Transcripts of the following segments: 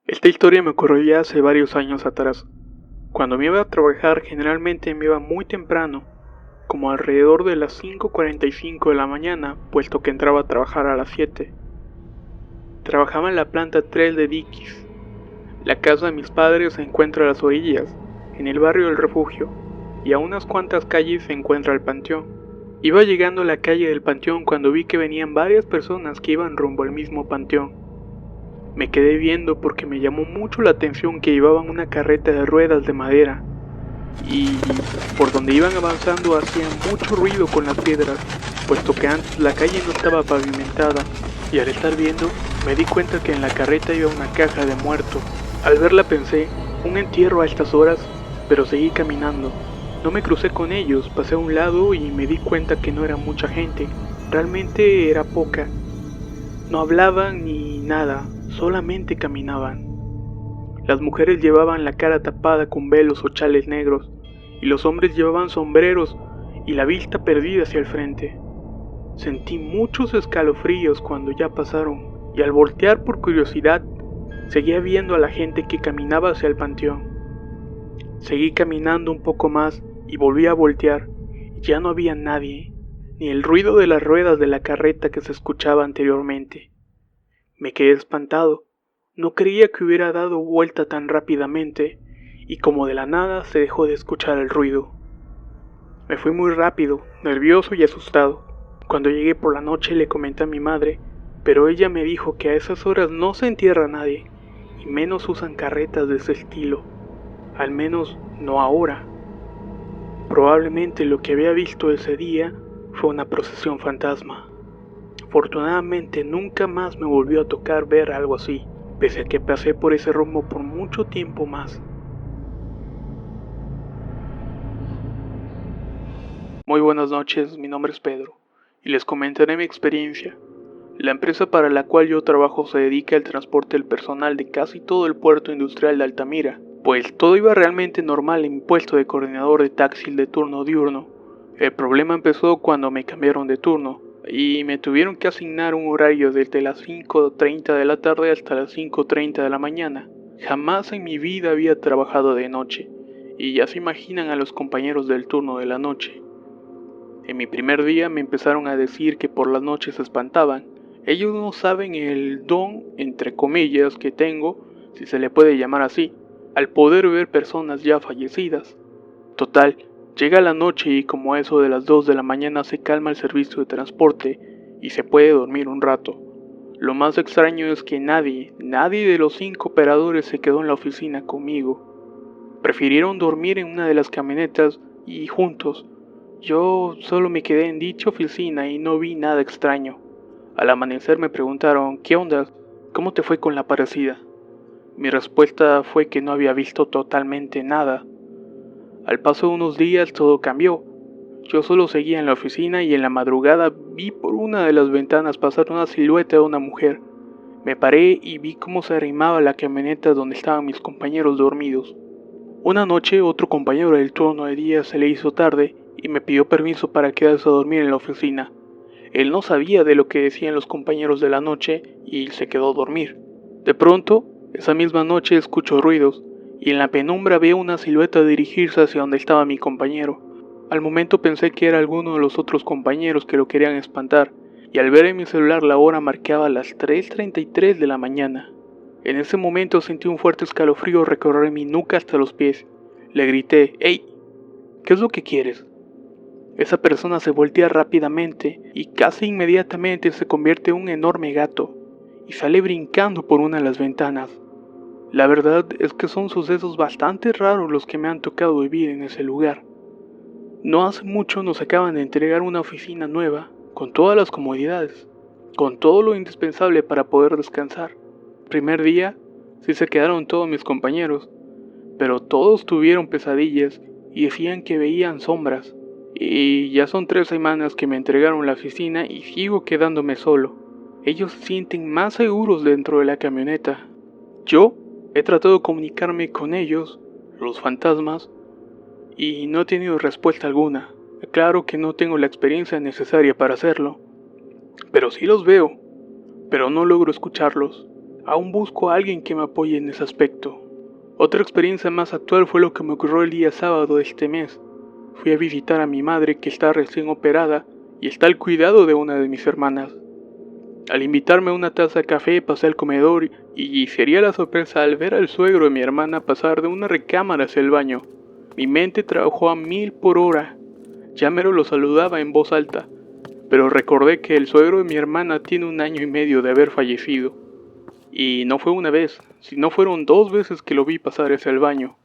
Esta historia me ocurrió ya hace varios años atrás. Cuando me iba a trabajar generalmente me iba muy temprano, como alrededor de las 5:45 de la mañana, puesto que entraba a trabajar a las 7. Trabajaba en la planta 3 de Dickies. La casa de mis padres se encuentra a las orillas, en el barrio del Refugio, y a unas cuantas calles se encuentra el panteón. Iba llegando a la calle del panteón cuando vi que venían varias personas que iban rumbo al mismo panteón. Me quedé viendo porque me llamó mucho la atención que llevaban una carreta de ruedas de madera y por donde iban avanzando hacían mucho ruido con las piedras, puesto que antes la calle no estaba pavimentada, y al estar viendo me di cuenta que en la carreta iba una caja de muerto. Al verla pensé, un entierro a estas horas, pero seguí caminando. No me crucé con ellos, pasé a un lado y me di cuenta que no era mucha gente, realmente era poca. No hablaban ni nada, solamente caminaban. Las mujeres llevaban la cara tapada con velos o chales negros, y los hombres llevaban sombreros y la vista perdida hacia el frente. Sentí muchos escalofríos cuando ya pasaron, y al voltear por curiosidad, seguía viendo a la gente que caminaba hacia el panteón. Seguí caminando un poco más y volví a voltear, y ya no había nadie, ni el ruido de las ruedas de la carreta que se escuchaba anteriormente. Me quedé espantado. No creía que hubiera dado vuelta tan rápidamente, y como de la nada se dejó de escuchar el ruido. Me fui muy rápido, nervioso y asustado. Cuando llegué por la noche le comenté a mi madre, pero ella me dijo que a esas horas no se entierra a nadie, y menos usan carretas de ese estilo. Al menos no ahora. Probablemente lo que había visto ese día fue una procesión fantasma. Afortunadamente nunca más me volvió a tocar ver algo así, pese a que pasé por ese rumbo por mucho tiempo más. Muy buenas noches, mi nombre es Pedro, y les comentaré mi experiencia. La empresa para la cual yo trabajo se dedica al transporte del personal de casi todo el puerto industrial de Altamira, pues todo iba realmente normal en mi puesto de coordinador de taxi de turno diurno. El problema empezó cuando me cambiaron de turno, y me tuvieron que asignar un horario desde las 5:30 de la tarde hasta las 5:30 de la mañana. Jamás en mi vida había trabajado de noche, y ya se imaginan a los compañeros del turno de la noche. En mi primer día me empezaron a decir que por las noches se espantaban. Ellos no saben el don, entre comillas, que tengo, si se le puede llamar así, al poder ver personas ya fallecidas. Total, llega la noche y como a eso de las 2 de la mañana se calma el servicio de transporte y se puede dormir un rato. Lo más extraño es que nadie de los 5 operadores se quedó en la oficina conmigo. Prefirieron dormir en una de las camionetas y juntos. Yo solo me quedé en dicha oficina y no vi nada extraño. Al amanecer me preguntaron, ¿qué onda? ¿Cómo te fue con la parecida? Mi respuesta fue que no había visto totalmente nada. Al paso de unos días todo cambió. Yo solo seguía en la oficina y en la madrugada vi por una de las ventanas pasar una silueta de una mujer. Me paré y vi cómo se arrimaba la camioneta donde estaban mis compañeros dormidos. Una noche otro compañero del turno de día se le hizo tarde y me pidió permiso para quedarse a dormir en la oficina. Él no sabía de lo que decían los compañeros de la noche y se quedó a dormir. De pronto, esa misma noche escucho ruidos y en la penumbra veo una silueta dirigirse hacia donde estaba mi compañero. Al momento pensé que era alguno de los otros compañeros que lo querían espantar y al ver en mi celular la hora marcaba las 3:33 de la mañana. En ese momento sentí un fuerte escalofrío recorrer mi nuca hasta los pies. Le grité, «¡Hey! ¿Qué es lo que quieres?». Esa persona se voltea rápidamente y casi inmediatamente se convierte en un enorme gato y sale brincando por una de las ventanas. La verdad es que son sucesos bastante raros los que me han tocado vivir en ese lugar. No hace mucho nos acaban de entregar una oficina nueva, con todas las comodidades, con todo lo indispensable para poder descansar. El primer día sí se quedaron todos mis compañeros, pero todos tuvieron pesadillas y decían que veían sombras. Y ya son 3 semanas que me entregaron la oficina y sigo quedándome solo. Ellos se sienten más seguros dentro de la camioneta. Yo he tratado de comunicarme con ellos, los fantasmas, y no he tenido respuesta alguna. Claro que no tengo la experiencia necesaria para hacerlo, pero sí los veo, pero no logro escucharlos. Aún busco a alguien que me apoye en ese aspecto. Otra experiencia más actual fue lo que me ocurrió el día sábado de este mes. Fui a visitar a mi madre, que está recién operada y está al cuidado de una de mis hermanas. Al invitarme a una taza de café pasé al comedor y sería la sorpresa al ver al suegro de mi hermana pasar de una recámara hacia el baño. Mi mente trabajó a 1000 por hora. Ya mero lo saludaba en voz alta, pero recordé que el suegro de mi hermana tiene 1 año y medio de haber fallecido. Y no fue una vez, sino fueron 2 veces que lo vi pasar hacia el baño.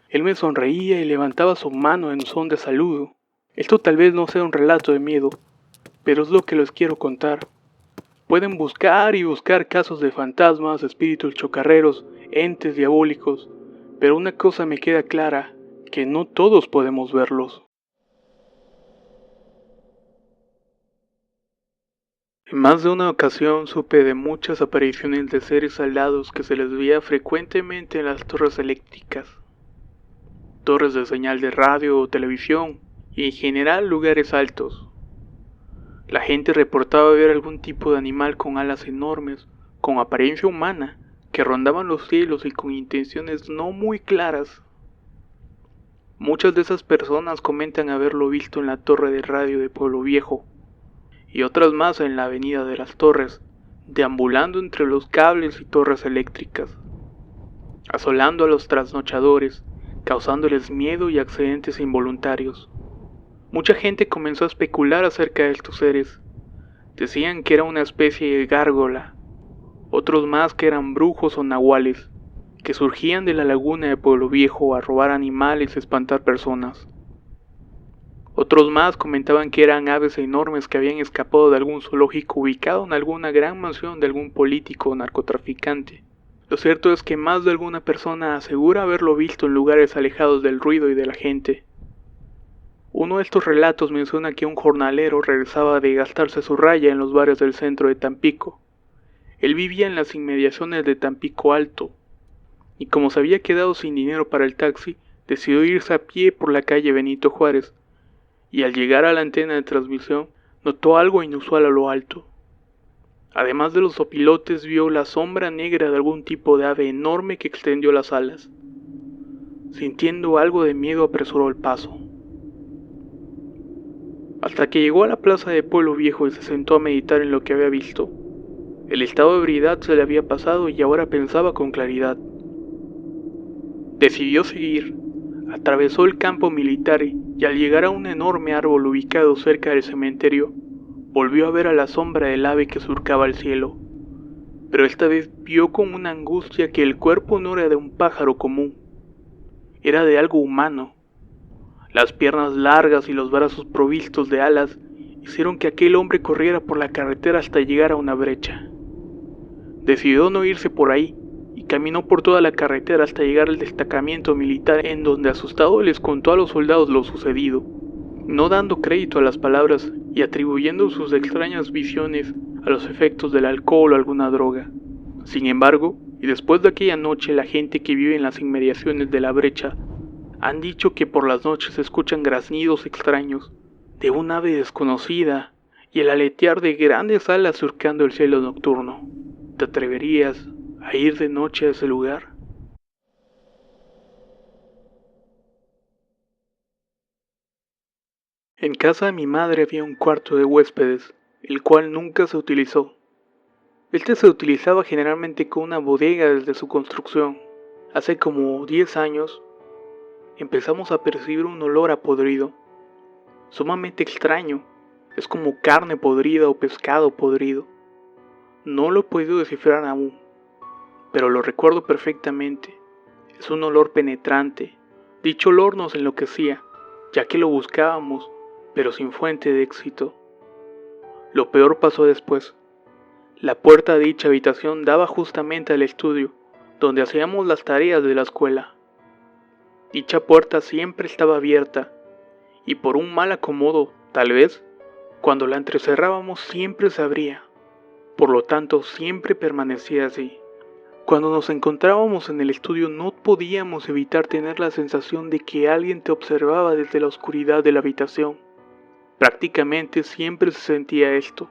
Él me sonreía y levantaba su mano en son de saludo. Esto tal vez no sea un relato de miedo, pero es lo que les quiero contar. Pueden buscar y buscar casos de fantasmas, espíritus chocarreros, entes diabólicos, pero una cosa me queda clara, que no todos podemos verlos. En más de una ocasión supe de muchas apariciones de seres alados que se les veía frecuentemente en las torres eléctricas, torres de señal de radio o televisión, y en general lugares altos. La gente reportaba ver algún tipo de animal con alas enormes, con apariencia humana, que rondaban los cielos y con intenciones no muy claras. Muchas de esas personas comentan haberlo visto en la torre de radio de Pueblo Viejo, y otras más en la avenida de las Torres, deambulando entre los cables y torres eléctricas, asolando a los trasnochadores, causándoles miedo y accidentes involuntarios. Mucha gente comenzó a especular acerca de estos seres. Decían que era una especie de gárgola, otros más que eran brujos o nahuales, que surgían de la laguna de Pueblo Viejo a robar animales y espantar personas. Otros más comentaban que eran aves enormes que habían escapado de algún zoológico ubicado en alguna gran mansión de algún político o narcotraficante. Lo cierto es que más de alguna persona asegura haberlo visto en lugares alejados del ruido y de la gente. Uno de estos relatos menciona que un jornalero regresaba de gastarse su raya en los barrios del centro de Tampico. Él vivía en las inmediaciones de Tampico Alto, y como se había quedado sin dinero para el taxi, decidió irse a pie por la calle Benito Juárez, y al llegar a la antena de transmisión, notó algo inusual a lo alto. Además de los opilotes, vio la sombra negra de algún tipo de ave enorme que extendió las alas. Sintiendo algo de miedo, apresuró el paso, hasta que llegó a la plaza de Pueblo Viejo y se sentó a meditar en lo que había visto. El estado de ebriedad se le había pasado y ahora pensaba con claridad. Decidió seguir, atravesó el campo militar y al llegar a un enorme árbol ubicado cerca del cementerio, volvió a ver a la sombra del ave que surcaba el cielo. Pero esta vez vio con una angustia que el cuerpo no era de un pájaro común, era de algo humano. Las piernas largas y los brazos provistos de alas hicieron que aquel hombre corriera por la carretera hasta llegar a una brecha. Decidió no irse por ahí y caminó por toda la carretera hasta llegar al destacamento militar, en donde asustado les contó a los soldados lo sucedido, no dando crédito a las palabras y atribuyendo sus extrañas visiones a los efectos del alcohol o alguna droga. Sin embargo, y después de aquella noche, la gente que vive en las inmediaciones de la brecha han dicho que por las noches se escuchan graznidos extraños de un ave desconocida y el aletear de grandes alas surcando el cielo nocturno. ¿Te atreverías a ir de noche a ese lugar? En casa de mi madre había un cuarto de huéspedes, el cual nunca se utilizó. Este se utilizaba generalmente como una bodega desde su construcción. Hace como 10 años, empezamos a percibir un olor a podrido, sumamente extraño. Es como carne podrida o pescado podrido. No lo he podido descifrar aún, pero lo recuerdo perfectamente. Es un olor penetrante. Dicho olor nos enloquecía, ya que lo buscábamos, pero sin fuente de éxito. Lo peor pasó después. La puerta de dicha habitación daba justamente al estudio, donde hacíamos las tareas de la escuela. Dicha puerta siempre estaba abierta, y por un mal acomodo, tal vez, cuando la entrecerrábamos siempre se abría. Por lo tanto, siempre permanecía así. Cuando nos encontrábamos en el estudio no podíamos evitar tener la sensación de que alguien te observaba desde la oscuridad de la habitación. Prácticamente siempre se sentía esto.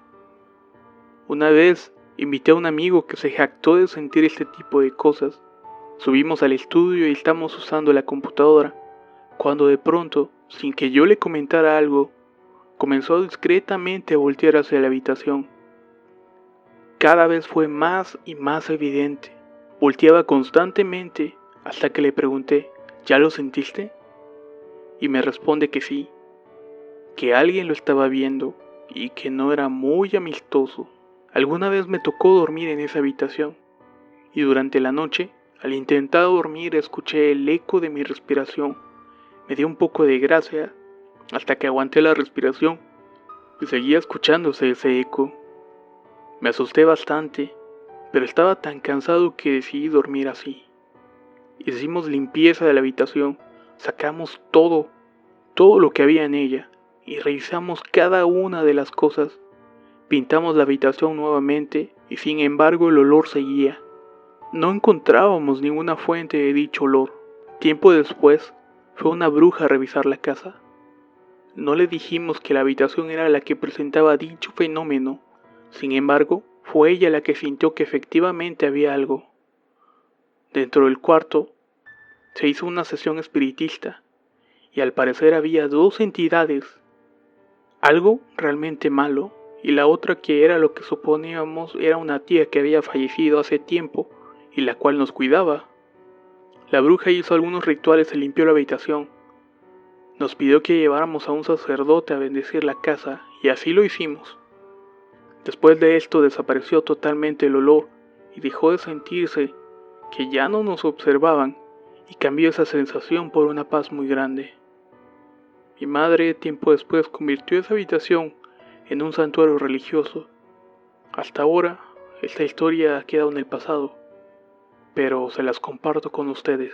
Una vez Invité a un amigo que se jactó de sentir este tipo de cosas. Subimos al estudio y estamos usando la computadora, cuando de pronto, sin que yo le comentara algo, comenzó discretamente a voltear hacia la habitación. Cada vez fue más y más evidente. Volteaba constantemente hasta que le pregunté, ¿ya lo sentiste? Y me responde que sí, que alguien lo estaba viendo y que no era muy amistoso. Alguna vez me tocó dormir en esa habitación y durante la noche, al intentar dormir, escuché el eco de mi respiración. Me dio un poco de gracia hasta que aguanté la respiración y seguía escuchándose ese eco. Me asusté bastante, pero estaba tan cansado que decidí dormir así. Hicimos limpieza de la habitación, sacamos todo lo que había en ella y revisamos cada una de las cosas. Pintamos la habitación nuevamente y sin embargo el olor seguía. No encontrábamos ninguna fuente de dicho olor. Tiempo después, fue una bruja a revisar la casa. No le dijimos que la habitación era la que presentaba dicho fenómeno. Sin embargo, fue ella la que sintió que efectivamente había algo. Dentro del cuarto, se hizo una sesión espiritista y al parecer había dos entidades. Algo realmente malo y la otra que era lo que suponíamos era una tía que había fallecido hace tiempo y la cual nos cuidaba. La bruja hizo algunos rituales y limpió la habitación. Nos pidió que lleváramos a un sacerdote a bendecir la casa y así lo hicimos. Después de esto desapareció totalmente el olor y dejó de sentirse que ya no nos observaban y cambió esa sensación por una paz muy grande. Mi madre tiempo después convirtió esa habitación en un santuario religioso. Hasta ahora, esta historia ha quedado en el pasado, pero se las comparto con ustedes.